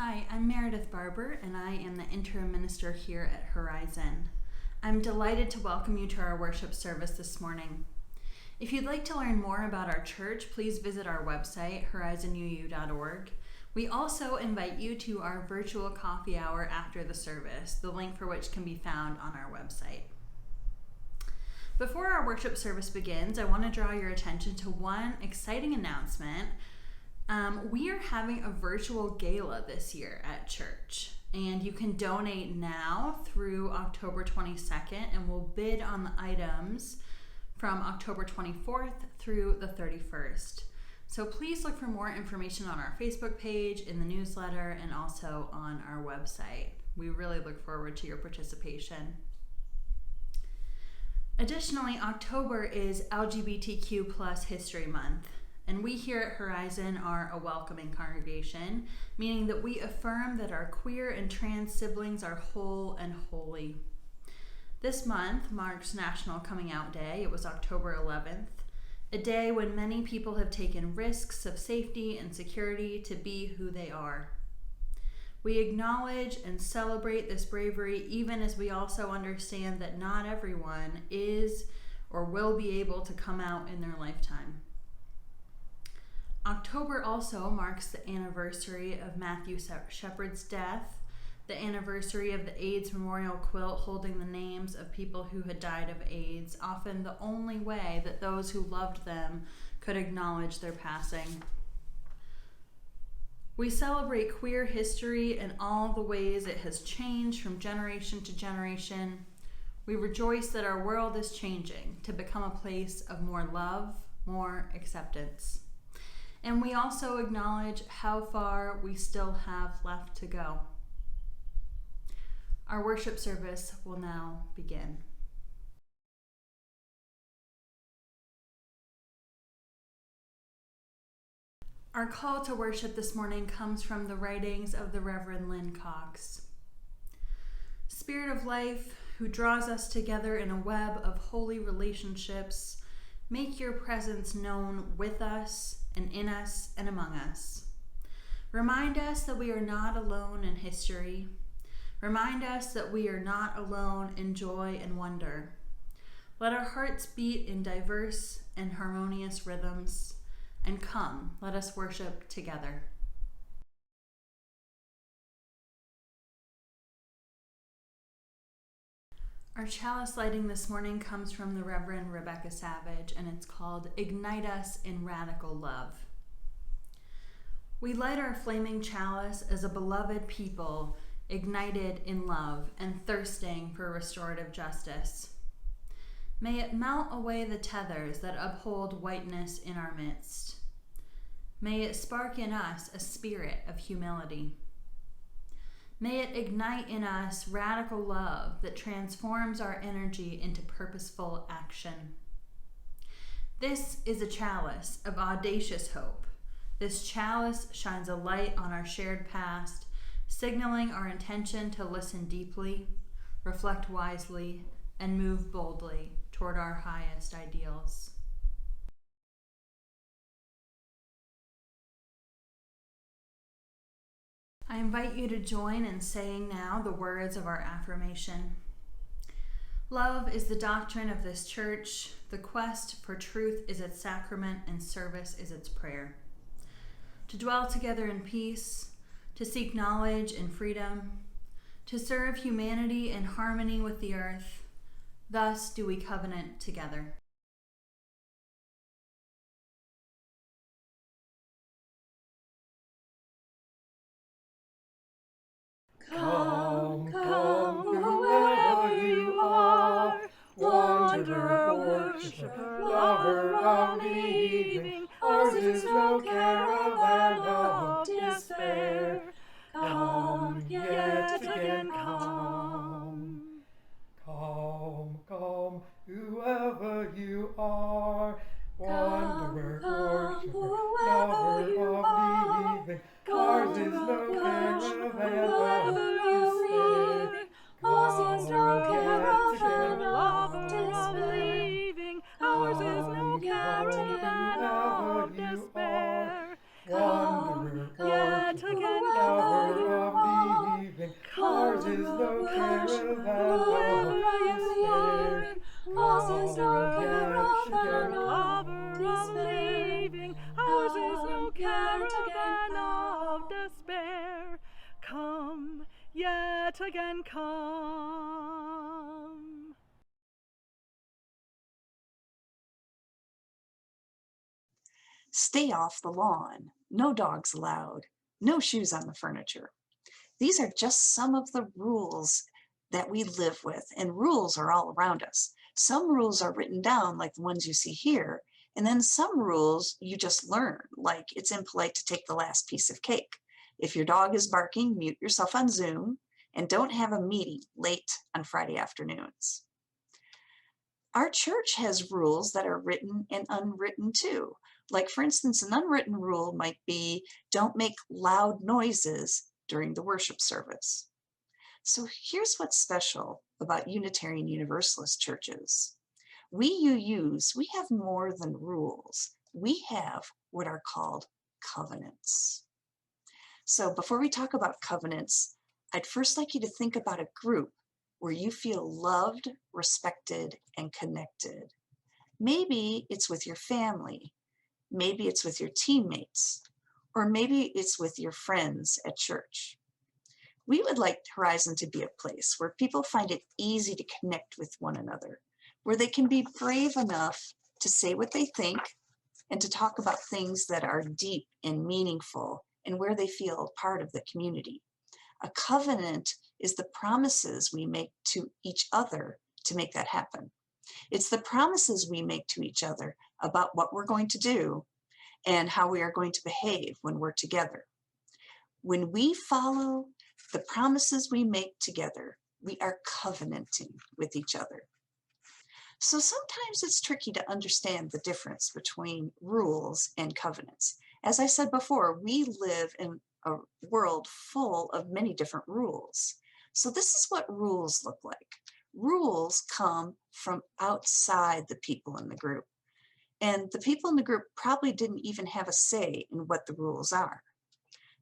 Hi, I'm Meredith Barber, and I am the interim minister here at Horizon. I'm delighted to welcome you to our worship service this morning. If you'd like to learn more about our church, please visit our website, horizonuu.org. We also invite you to our virtual coffee hour after the service, the link for which can be found on our website. Before our worship service begins, I want to draw your attention to one exciting announcement. We are having a virtual gala this year at church, and you can donate now through October 22nd, and we'll bid on the items from October 24th through the 31st. So please look for more information on our Facebook page, in the newsletter, and also on our website. We really look forward to your participation. Additionally, October is LGBTQ+ History Month. And we here at Horizon are a welcoming congregation, meaning that we affirm that our queer and trans siblings are whole and holy. This month marks National Coming Out Day. It was October 11th, a day when many people have taken risks of safety and security to be who they are. We acknowledge and celebrate this bravery, even as we also understand that not everyone is or will be able to come out in their lifetime. October also marks the anniversary of Matthew Shepard's death, the anniversary of the AIDS memorial quilt holding the names of people who had died of AIDS, often the only way that those who loved them could acknowledge their passing. We celebrate queer history and all the ways it has changed from generation to generation. We rejoice that our world is changing to become a place of more love, more acceptance. And we also acknowledge how far we still have left to go. Our worship service will now begin. Our call to worship this morning comes from the writings of the Reverend Lynn Cox. Spirit of life, who draws us together in a web of holy relationships, make your presence known with us and in us and among us. Remind us that we are not alone in history. Remind us that we are not alone in joy and wonder. Let our hearts beat in diverse and harmonious rhythms. And come, let us worship together. Our chalice lighting this morning comes from the Reverend Rebecca Savage, and it's called Ignite Us in Radical Love. We light our flaming chalice as a beloved people, ignited in love and thirsting for restorative justice. May it melt away the tethers that uphold whiteness in our midst. May it spark in us a spirit of humility. May it ignite in us radical love that transforms our energy into purposeful action. This is a chalice of audacious hope. This chalice shines a light on our shared past, signaling our intention to listen deeply, reflect wisely, and move boldly toward our highest ideals. I invite you to join in saying now the words of our affirmation. Love is the doctrine of this church. The quest for truth is its sacrament, and service is its prayer. To dwell together in peace, to seek knowledge and freedom, to serve humanity in harmony with the earth. Thus do we covenant together. Come, come, whoever you are, wanderer, worshiper, lover unleaving, ours is no caravan of despair. Come, yet again come. Come, come, whoever you are, wanderer, worshiper, lover unleaving, ours is no caravan of despair. Ours is no caravan of despair. Ours is no caravan of despair. Wanderer, Yet worshiper, again lover come, yet again come. Stay off the lawn. No dogs allowed. No shoes on the furniture. These are just some of the rules that we live with, and rules are all around us. Some rules are written down like the ones you see here, and then some rules you just learn, like it's impolite to take the last piece of cake. If your dog is barking, mute yourself on Zoom, and don't have a meeting late on Friday afternoons. Our church has rules that are written and unwritten too. Like, for instance, an unwritten rule might be don't make loud noises during the worship service. So here's what's special about Unitarian Universalist churches. We UUs, we have more than rules. We have what are called covenants. So before we talk about covenants, I'd first like you to think about a group where you feel loved, respected, and connected. Maybe it's with your family. Maybe it's with your teammates, or maybe it's with your friends at church. We would like Horizon to be a place where people find it easy to connect with one another, where they can be brave enough to say what they think and to talk about things that are deep and meaningful and where they feel part of the community. A covenant is the promises we make to each other to make that happen. It's the promises we make to each other about what we're going to do and how we are going to behave when we're together. When we follow the promises we make together, we are covenanting with each other. So sometimes it's tricky to understand the difference between rules and covenants. As I said before, we live in a world full of many different rules. So this is what rules look like. Rules come from outside the people in the group. And the people in the group probably didn't even have a say in what the rules are.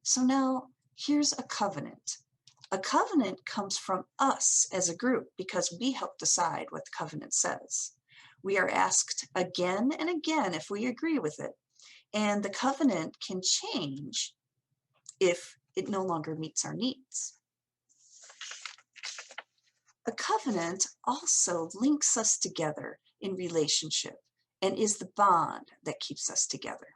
So now here's a covenant. A covenant comes from us as a group because we help decide what the covenant says. We are asked again and again if we agree with it, and the covenant can change if it no longer meets our needs. A covenant also links us together in relationship and is the bond that keeps us together.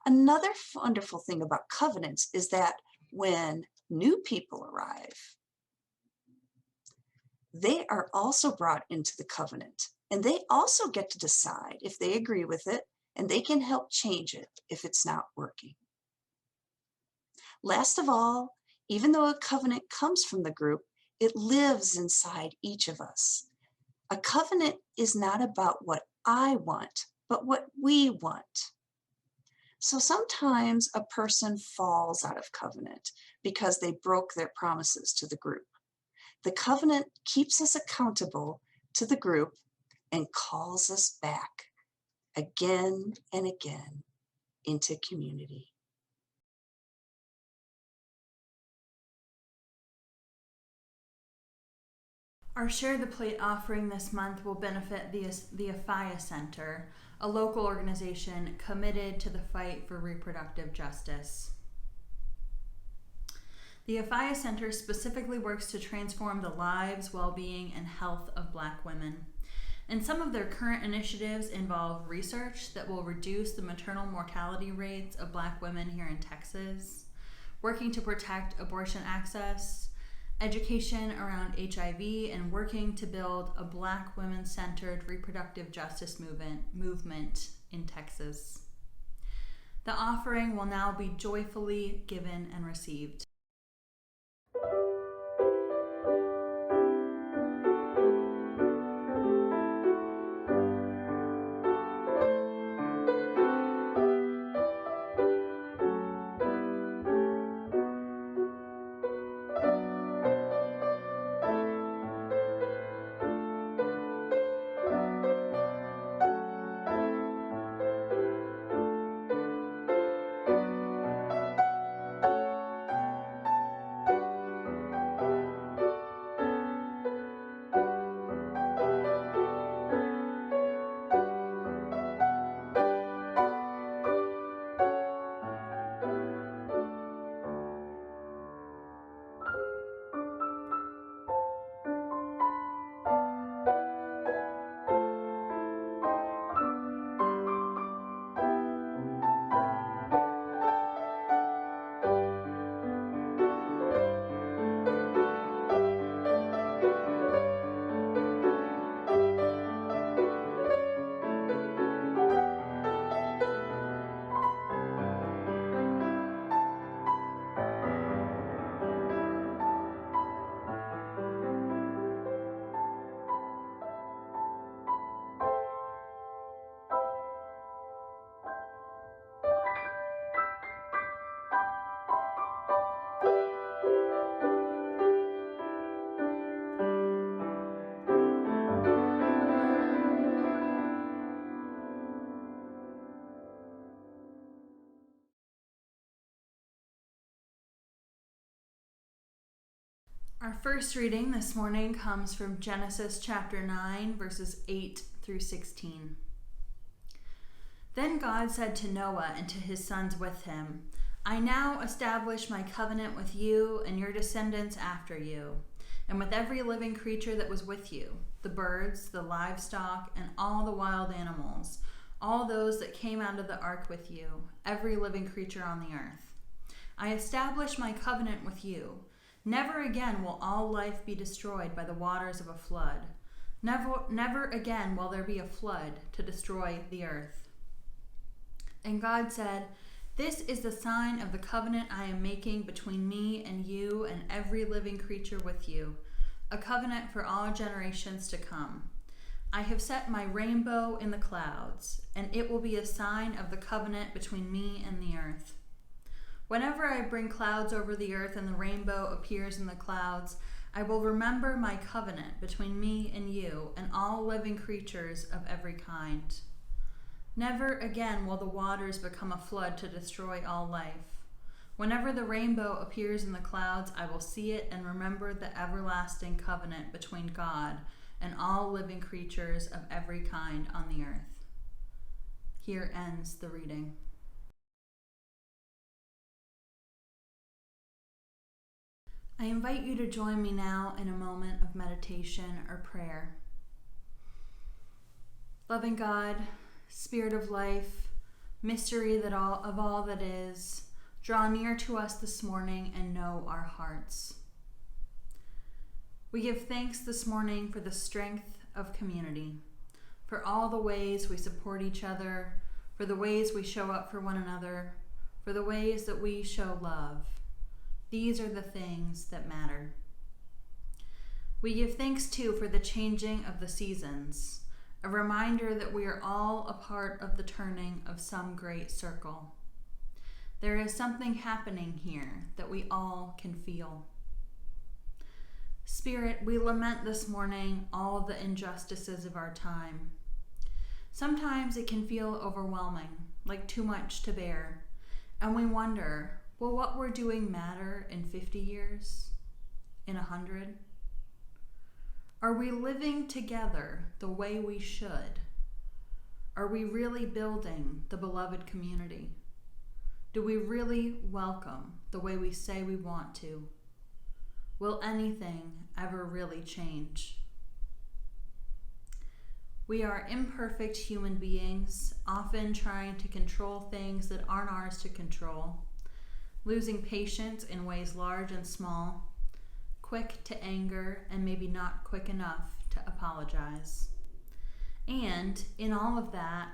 Another wonderful thing about covenants is that when new people arrive, they are also brought into the covenant, and they also get to decide if they agree with it, and they can help change it if it's not working. Last of all, even though a covenant comes from the group, it lives inside each of us. A covenant is not about what I want, but what we want. So sometimes a person falls out of covenant because they broke their promises to the group. The covenant keeps us accountable to the group and calls us back again and again into community. Our Share the Plate offering this month will benefit the Afia Center, a local organization committed to the fight for reproductive justice. The Afia Center specifically works to transform the lives, well-being, and health of Black women. And some of their current initiatives involve research that will reduce the maternal mortality rates of Black women here in Texas, working to protect abortion access, education around HIV, and working to build a Black women-centered reproductive justice movement in Texas. The offering will now be joyfully given and received. Our first reading this morning comes from Genesis chapter 9, verses 8 through 16. Then God said to Noah and to his sons with him, I now establish my covenant with you and your descendants after you, and with every living creature that was with you, the birds, the livestock, and all the wild animals, all those that came out of the ark with you, every living creature on the earth. I establish my covenant with you. Never again will all life be destroyed by the waters of a flood. Never again will there be a flood to destroy the earth. And God said, This is the sign of the covenant I am making between me and you and every living creature with you, a covenant for all generations to come. I have set my rainbow in the clouds, and it will be a sign of the covenant between me and the earth. Whenever I bring clouds over the earth and the rainbow appears in the clouds, I will remember my covenant between me and you and all living creatures of every kind. Never again will the waters become a flood to destroy all life. Whenever the rainbow appears in the clouds, I will see it and remember the everlasting covenant between God and all living creatures of every kind on the earth. Here ends the reading. I invite you to join me now in a moment of meditation or prayer. Loving God, Spirit of life, mystery of all that is, draw near to us this morning and know our hearts. We give thanks this morning for the strength of community, for all the ways we support each other, for the ways we show up for one another, for the ways that we show love. These are the things that matter. We give thanks too for the changing of the seasons, a reminder that we are all a part of the turning of some great circle. There is something happening here that we all can feel. Spirit, we lament this morning all the injustices of our time. Sometimes it can feel overwhelming, like too much to bear, and we wonder, will what we're doing matter in 50 years? In 100? Are we living together the way we should? Are we really building the beloved community? Do we really welcome the way we say we want to? Will anything ever really change? We are imperfect human beings, often trying to control things that aren't ours to control, losing patience in ways large and small, quick to anger and maybe not quick enough to apologize. And in all of that,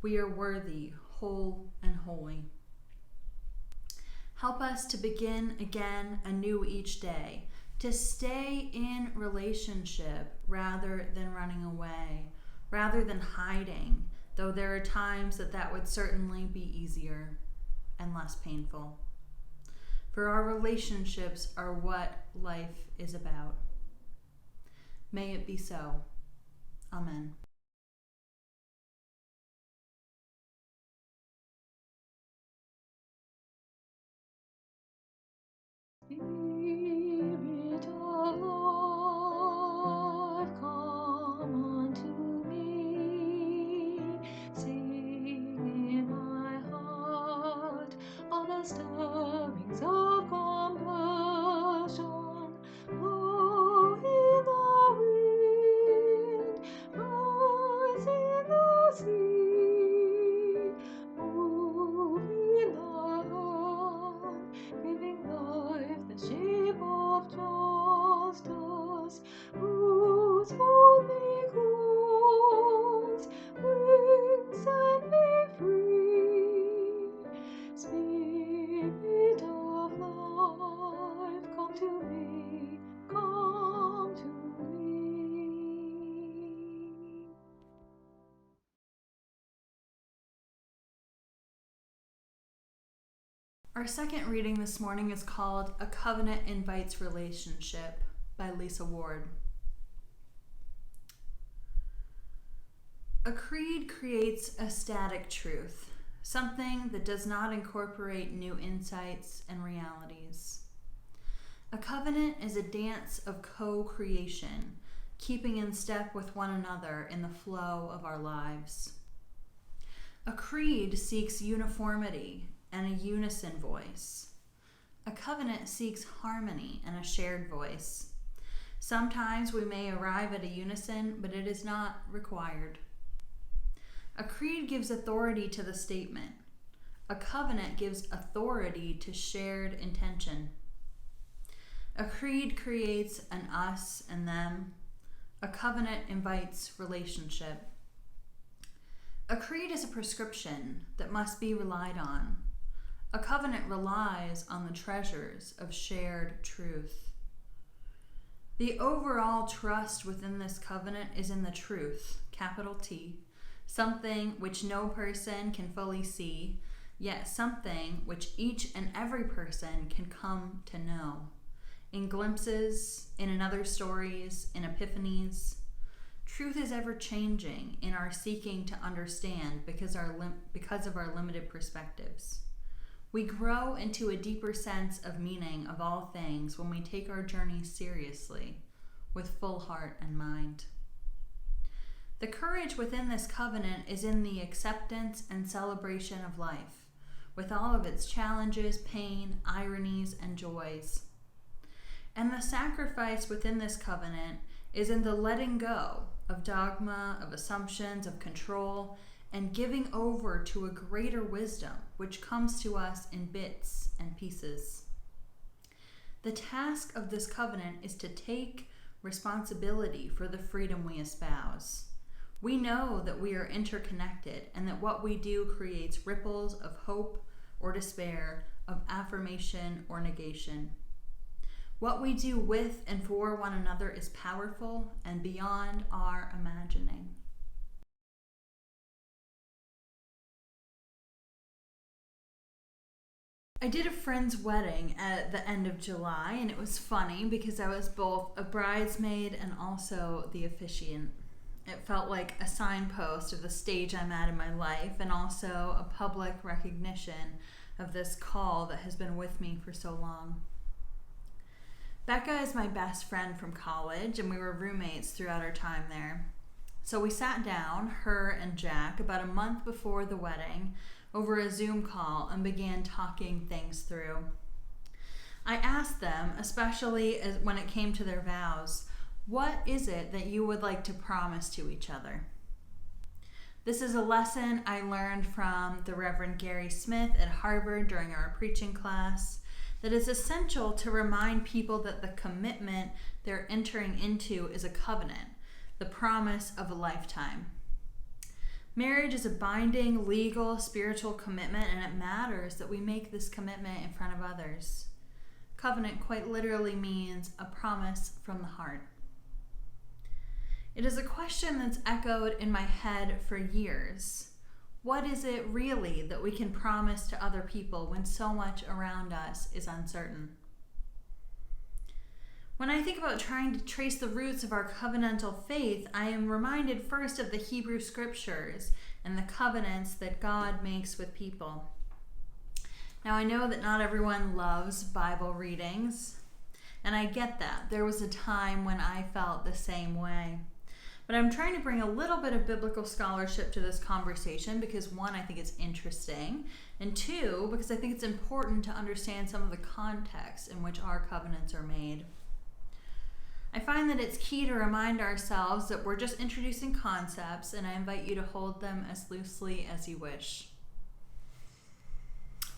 we are worthy, whole, and holy. Help us to begin again anew each day, to stay in relationship rather than running away, rather than hiding, though there are times that would certainly be easier and less painful. For our relationships are what life is about. May it be so. Amen. Spirit of life, come unto me. Sing in my heart all the stirrings of compassion. Blow in the wind, rise in the sea, move in the heart, giving life the shape of justice, whose holy cause wings set me free. Spirit of life, come to me, come to me. Our second reading this morning is called A Covenant Invites Relationship by Lisa Ward. A creed creates a static truth, something that does not incorporate new insights and realities. A covenant is a dance of co-creation, keeping in step with one another in the flow of our lives. A creed seeks uniformity and a unison voice. A covenant seeks harmony and a shared voice. Sometimes we may arrive at a unison, but it is not required. A creed gives authority to the statement. A covenant gives authority to shared intention. A creed creates an us and them. A covenant invites relationship. A creed is a prescription that must be relied on. A covenant relies on the treasures of shared truth. The overall trust within this covenant is in the truth, capital T, something which no person can fully see, yet something which each and every person can come to know. In glimpses, in another stories, in epiphanies. Truth is ever changing in our seeking to understand because of our limited perspectives. We grow into a deeper sense of meaning of all things when we take our journey seriously, with full heart and mind. The courage within this covenant is in the acceptance and celebration of life, with all of its challenges, pain, ironies, and joys. And the sacrifice within this covenant is in the letting go of dogma, of assumptions, of control, and giving over to a greater wisdom which comes to us in bits and pieces. The task of this covenant is to take responsibility for the freedom we espouse. We know that we are interconnected and that what we do creates ripples of hope or despair, of affirmation or negation. What we do with and for one another is powerful and beyond our imagining. I did a friend's wedding at the end of July, and it was funny because I was both a bridesmaid and also the officiant. It felt like a signpost of the stage I'm at in my life, and also a public recognition of this call that has been with me for so long. Becca is my best friend from college, and we were roommates throughout our time there. So we sat down, her and Jack, about a month before the wedding, over a Zoom call and began talking things through. I asked them, especially when it came to their vows, what is it that you would like to promise to each other? This is a lesson I learned from the Reverend Gary Smith at Harvard during our preaching class, that it's essential to remind people that the commitment they're entering into is a covenant, the promise of a lifetime. Marriage is a binding, legal, spiritual commitment, and it matters that we make this commitment in front of others. Covenant quite literally means a promise from the heart. It is a question that's echoed in my head for years. What is it really that we can promise to other people when so much around us is uncertain? When I think about trying to trace the roots of our covenantal faith, I am reminded first of the Hebrew scriptures and the covenants that God makes with people. Now, I know that not everyone loves Bible readings, and I get that. There was a time when I felt the same way. But I'm trying to bring a little bit of biblical scholarship to this conversation because, one, I think it's interesting, and two, because I think it's important to understand some of the context in which our covenants are made. I find that it's key to remind ourselves that we're just introducing concepts, and I invite you to hold them as loosely as you wish.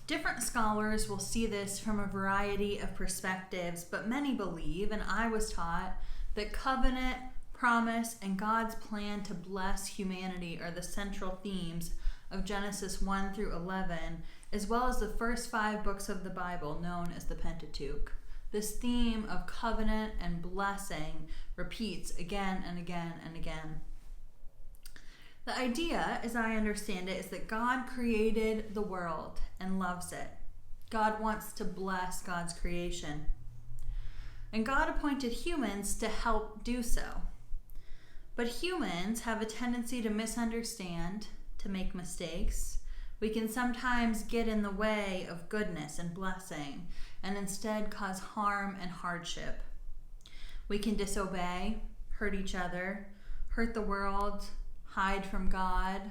Different scholars will see this from a variety of perspectives, but many believe, and I was taught, that covenant, promise, and God's plan to bless humanity are the central themes of Genesis 1 through 11, as well as the first 5 books of the Bible known as the Pentateuch. This theme of covenant and blessing repeats again and again and again. The idea, as I understand it, is that God created the world and loves it. God wants to bless God's creation. And God appointed humans to help do so. But humans have a tendency to misunderstand, to make mistakes, We can sometimes get in the way of goodness and blessing and instead cause harm and hardship. We can disobey, hurt each other, hurt the world, hide from God,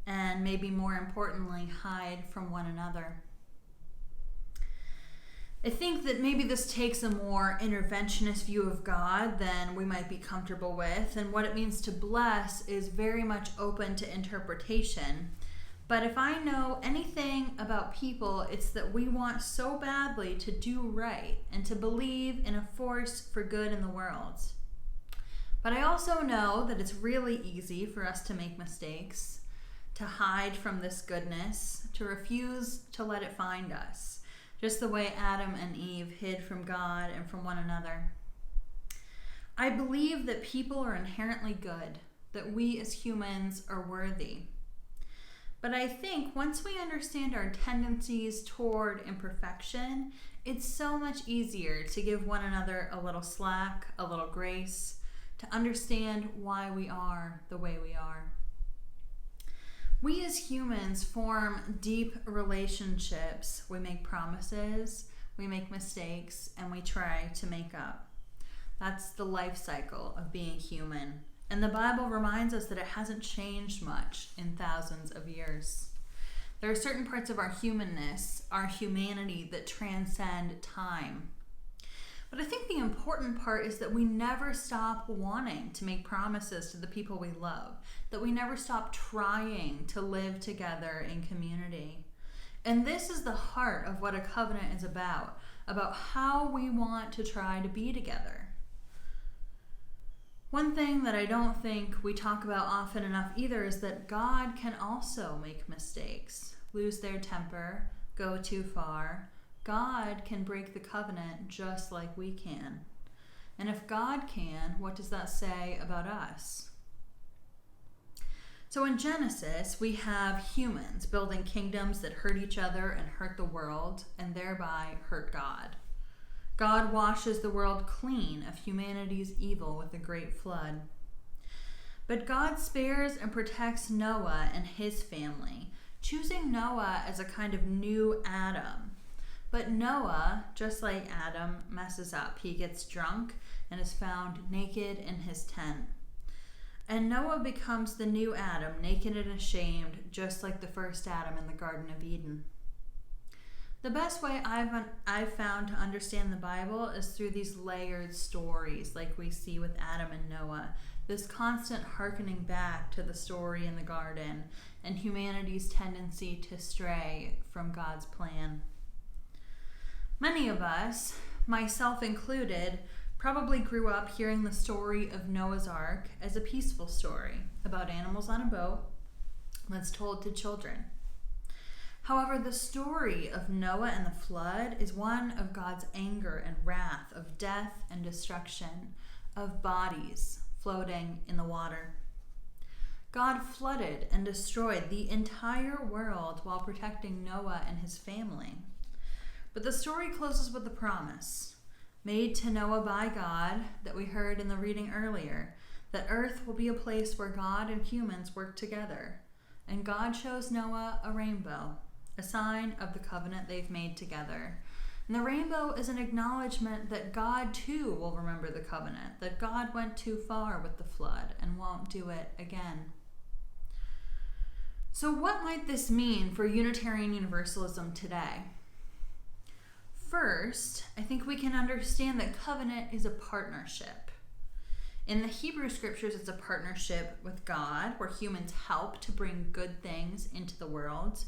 and maybe more importantly, hide from one another. I think that maybe this takes a more interventionist view of God than we might be comfortable with, and what it means to bless is very much open to interpretation. But if I know anything about people, it's that we want so badly to do right and to believe in a force for good in the world. But I also know that it's really easy for us to make mistakes, to hide from this goodness, to refuse to let it find us, just the way Adam and Eve hid from God and from one another. I believe that people are inherently good, that we as humans are worthy. But I think once we understand our tendencies toward imperfection, it's so much easier to give one another a little slack, a little grace, to understand why we are the way we are. We as humans form deep relationships. We make promises, we make mistakes, and we try to make up. That's the life cycle of being human. And the Bible reminds us that it hasn't changed much in thousands of years. There are certain parts of our humanness, our humanity, that transcend time. But I think the important part is that we never stop wanting to make promises to the people we love, that we never stop trying to live together in community. And this is the heart of what a covenant is about how we want to try to be together. One thing that I don't think we talk about often enough either is that God can also make mistakes, lose their temper, go too far. God can break the covenant just like we can. And if God can, what does that say about us? So in Genesis, we have humans building kingdoms that hurt each other and hurt the world, and thereby hurt God. God washes the world clean of humanity's evil with a great flood. But God spares and protects Noah and his family, choosing Noah as a kind of new Adam. But Noah, just like Adam, messes up. He gets drunk and is found naked in his tent. And Noah becomes the new Adam, naked and ashamed, just like the first Adam in the Garden of Eden. The best way I've found to understand the Bible is through these layered stories like we see with Adam and Noah, this constant hearkening back to the story in the garden and humanity's tendency to stray from God's plan. Many of us, myself included, probably grew up hearing the story of Noah's Ark as a peaceful story about animals on a boat that's told to children. However, the story of Noah and the flood is one of God's anger and wrath, of death and destruction, of bodies floating in the water. God flooded and destroyed the entire world while protecting Noah and his family. But the story closes with a promise made to Noah by God that we heard in the reading earlier, that earth will be a place where God and humans work together. And God shows Noah a rainbow, a sign of the covenant they've made together. And the rainbow is an acknowledgement that God too will remember the covenant, that God went too far with the flood and won't do it again. So what might this mean for Unitarian Universalism today? First, I think we can understand that covenant is a partnership. In the Hebrew scriptures, it's a partnership with God where humans help to bring good things into the world.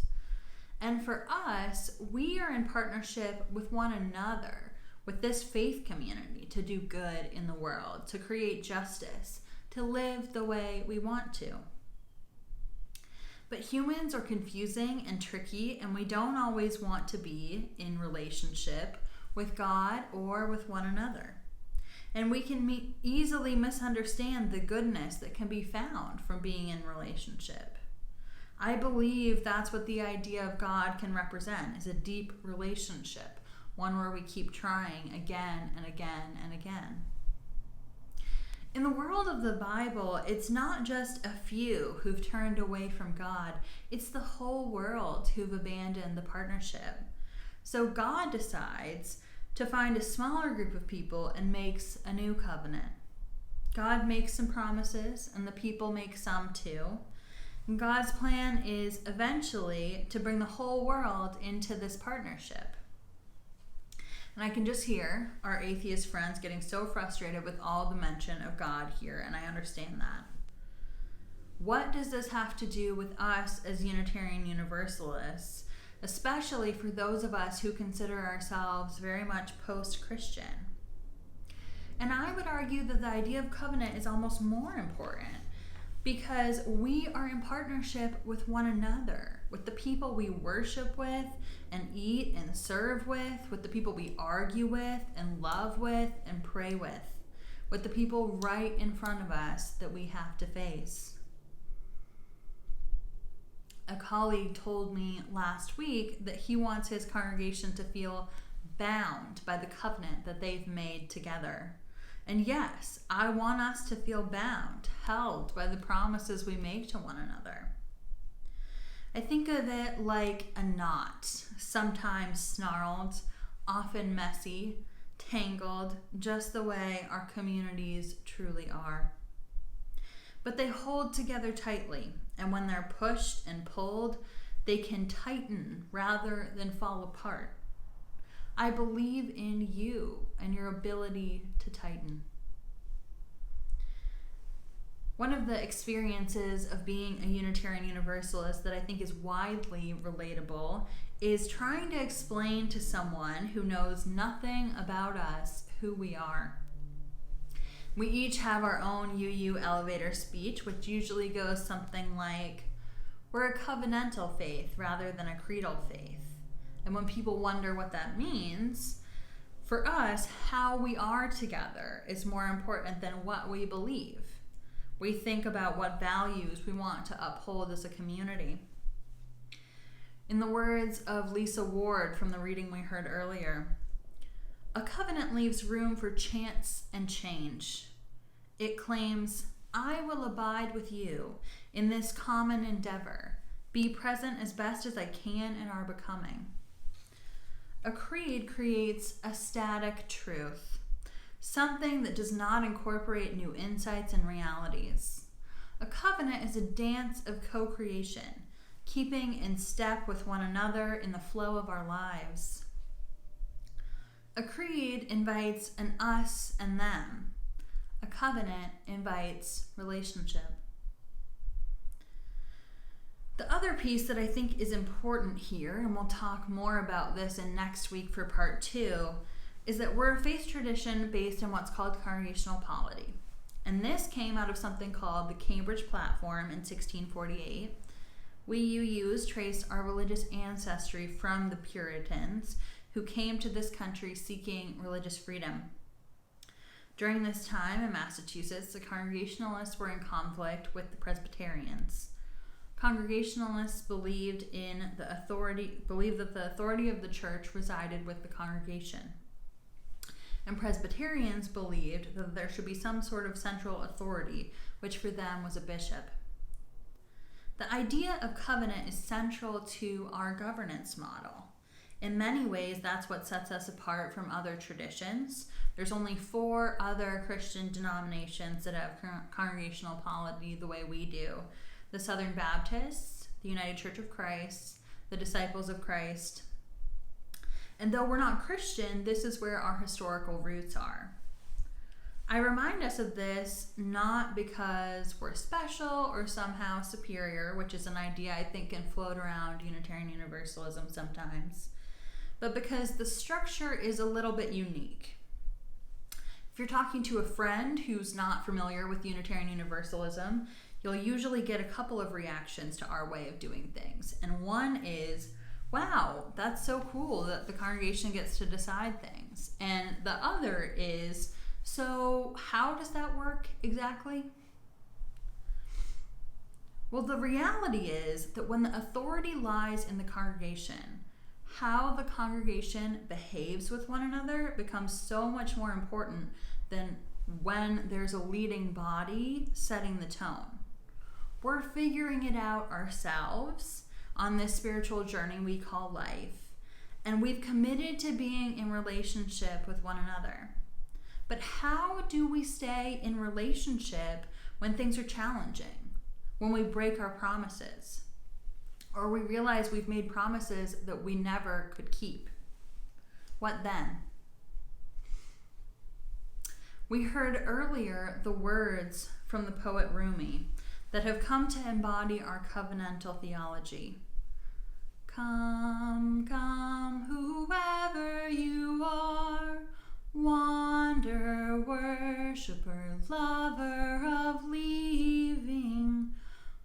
And for us, we are in partnership with one another, with this faith community, to do good in the world, to create justice, to live the way we want to. But humans are confusing and tricky, and we don't always want to be in relationship with God or with one another. And we can easily misunderstand the goodness that can be found from being in relationship. I believe that's what the idea of God can represent, is a deep relationship, one where we keep trying again and again and again. In the world of the Bible, it's not just a few who've turned away from God, it's the whole world who've abandoned the partnership. So God decides to find a smaller group of people and makes a new covenant. God makes some promises, and the people make some too. And God's plan is eventually to bring the whole world into this partnership. And I can just hear our atheist friends getting so frustrated with all the mention of God here, and I understand that. What does this have to do with us as Unitarian Universalists, especially for those of us who consider ourselves very much post-Christian? And I would argue that the idea of covenant is almost more important, because we are in partnership with one another, with the people we worship with and eat and serve with the people we argue with and love with and pray with the people right in front of us that we have to face. A colleague told me last week that he wants his congregation to feel bound by the covenant that they've made together. And yes, I want us to feel bound, held by the promises we make to one another. I think of it like a knot, sometimes snarled, often messy, tangled, just the way our communities truly are. But they hold together tightly, and when they're pushed and pulled, they can tighten rather than fall apart. I believe in you and your ability to tighten. One of the experiences of being a Unitarian Universalist that I think is widely relatable is trying to explain to someone who knows nothing about us who we are. We each have our own UU elevator speech, which usually goes something like, we're a covenantal faith rather than a creedal faith. And when people wonder what that means, for us, how we are together is more important than what we believe. We think about what values we want to uphold as a community. In the words of Lisa Ward from the reading we heard earlier, a covenant leaves room for chance and change. It claims, I will abide with you in this common endeavor, be present as best as I can in our becoming. A creed creates a static truth, something that does not incorporate new insights and realities. A covenant is a dance of co-creation, keeping in step with one another in the flow of our lives. A creed invites an us and them. A covenant invites relationship. The other piece that I think is important here, and we'll talk more about this in next week for part 2, is that we're a faith tradition based on what's called congregational polity. And this came out of something called the Cambridge Platform in 1648. We UUs traced our religious ancestry from the Puritans, who came to this country seeking religious freedom. During this time in Massachusetts, the Congregationalists were in conflict with the Presbyterians. Congregationalists believed that the authority of the church resided with the congregation. And Presbyterians believed that there should be some sort of central authority, which for them was a bishop. The idea of covenant is central to our governance model. In many ways, that's what sets us apart from other traditions. There's only 4 other Christian denominations that have congregational polity the way we do. The Southern Baptists, the United Church of Christ, the Disciples of Christ. And though we're not Christian, this is where our historical roots are. I remind us of this not because we're special or somehow superior, which is an idea I think can float around Unitarian Universalism sometimes, but because the structure is a little bit unique. If you're talking to a friend who's not familiar with Unitarian Universalism, you'll usually get a couple of reactions to our way of doing things. And one is, wow, that's so cool that the congregation gets to decide things. And the other is, so how does that work exactly? Well, the reality is that when the authority lies in the congregation, how the congregation behaves with one another becomes so much more important than when there's a leading body setting the tone. We're figuring it out ourselves on this spiritual journey we call life, and we've committed to being in relationship with one another. But how do we stay in relationship when things are challenging, when we break our promises, or we realize we've made promises that we never could keep? What then? We heard earlier the words from the poet Rumi that have come to embody our covenantal theology. Come, come, whoever you are, wanderer, worshipper, lover of leaving.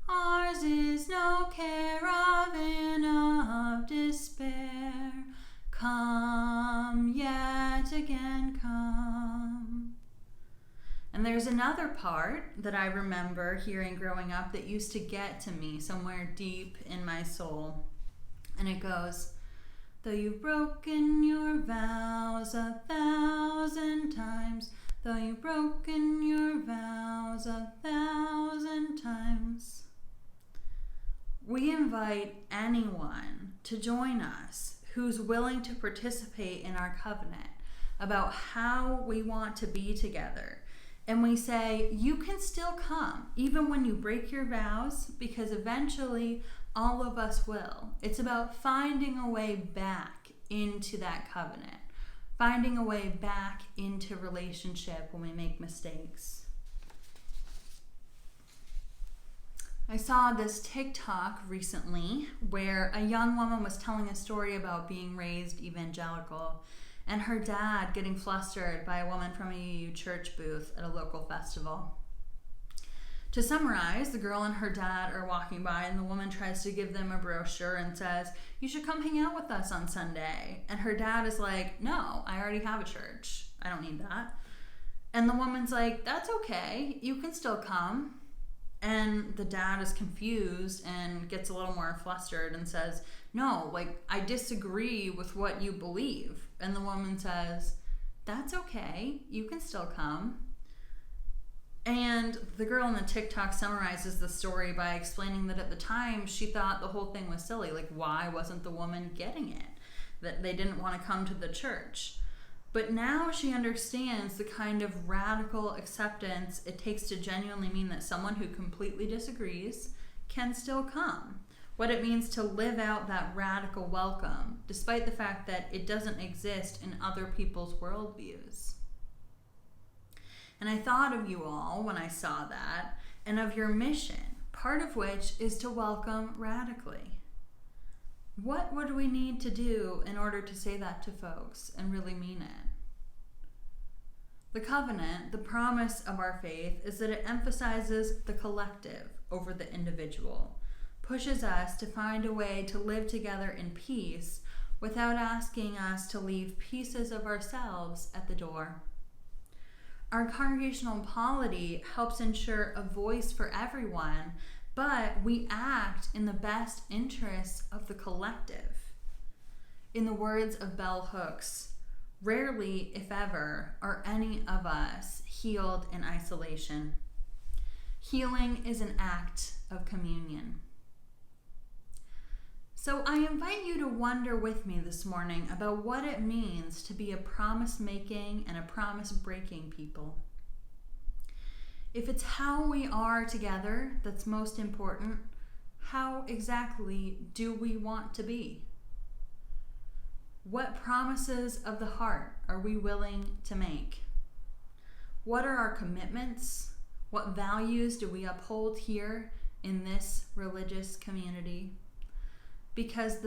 Ours is no caravan of despair. Come, yet again come. And there's another part that I remember hearing growing up that used to get to me somewhere deep in my soul. And it goes, though you've broken your vows 1,000 times, though you've broken your vows 1,000 times. We invite anyone to join us who's willing to participate in our covenant about how we want to be together. And we say, you can still come, even when you break your vows, because eventually all of us will. It's about finding a way back into that covenant, finding a way back into relationship when we make mistakes. I saw this TikTok recently where a young woman was telling a story about being raised evangelical and her dad getting flustered by a woman from a UU church booth at a local festival. To summarize, the girl and her dad are walking by and the woman tries to give them a brochure and says, you should come hang out with us on Sunday. And her dad is like, no, I already have a church. I don't need that. And the woman's like, that's okay. You can still come. And the dad is confused and gets a little more flustered and says, no, I disagree with what you believe. And the woman says, that's okay. You can still come. And the girl in the TikTok summarizes the story by explaining that at the time she thought the whole thing was silly. Why wasn't the woman getting it? That they didn't want to come to the church. But now she understands the kind of radical acceptance it takes to genuinely mean that someone who completely disagrees can still come. What it means to live out that radical welcome, despite the fact that it doesn't exist in other people's worldviews. And I thought of you all when I saw that, and of your mission, part of which is to welcome radically. What would we need to do in order to say that to folks and really mean it? The covenant, the promise of our faith, is that it emphasizes the collective over the individual, pushes us to find a way to live together in peace without asking us to leave pieces of ourselves at the door. Our congregational polity helps ensure a voice for everyone, but we act in the best interests of the collective. In the words of Bell Hooks, rarely, if ever, are any of us healed in isolation. Healing is an act of communion. So I invite you to wonder with me this morning about what it means to be a promise-making and a promise-breaking people. If it's how we are together that's most important, how exactly do we want to be? What promises of the heart are we willing to make? What are our commitments? What values do we uphold here in this religious community? Because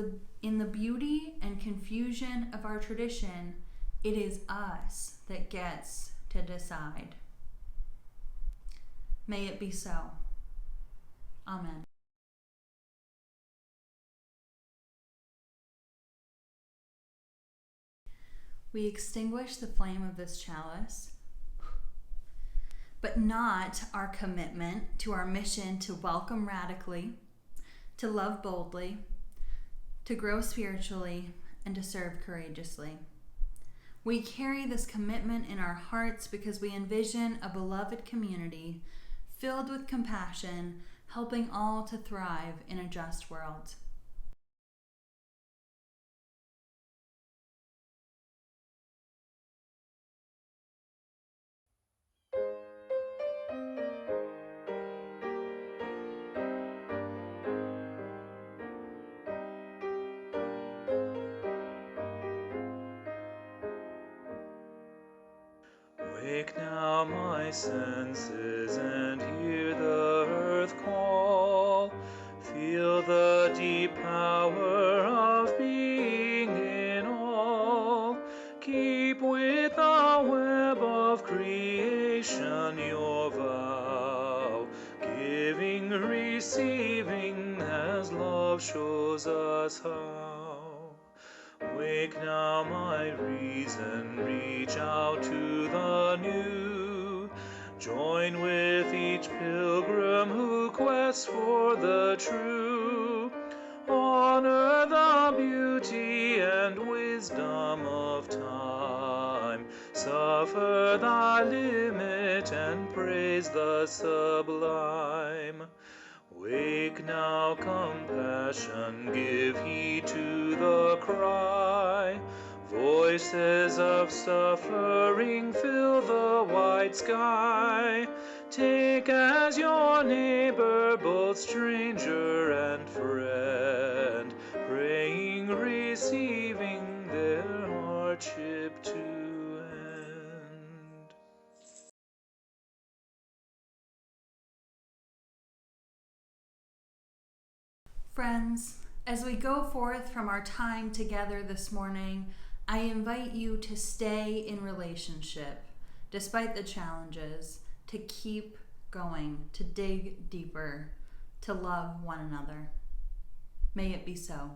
in the beauty and confusion of our tradition, it is us that gets to decide. May it be so. Amen. We extinguish the flame of this chalice, but not our commitment to our mission to welcome radically, to love boldly, to grow spiritually, and to serve courageously. We carry this commitment in our hearts because we envision a beloved community filled with compassion, helping all to thrive in a just world. Wake now my senses and hear the earth call. Feel the deep power of being in all. Keep with the web of creation your vow, giving, receiving as love shows us how. Wake now my reason, reach out to the new. Join with each pilgrim who quests for the true. Honor the beauty and wisdom of time. Suffer thy limit and praise the sublime. Wake now, compassion, give heed to the cry. Voices of suffering fill the wide sky. Take as your neighbor both stranger and friend, praying, receiving their hardship to end. Friends, as we go forth from our time together this morning, I invite you to stay in relationship, despite the challenges, to keep going, to dig deeper, to love one another. May it be so.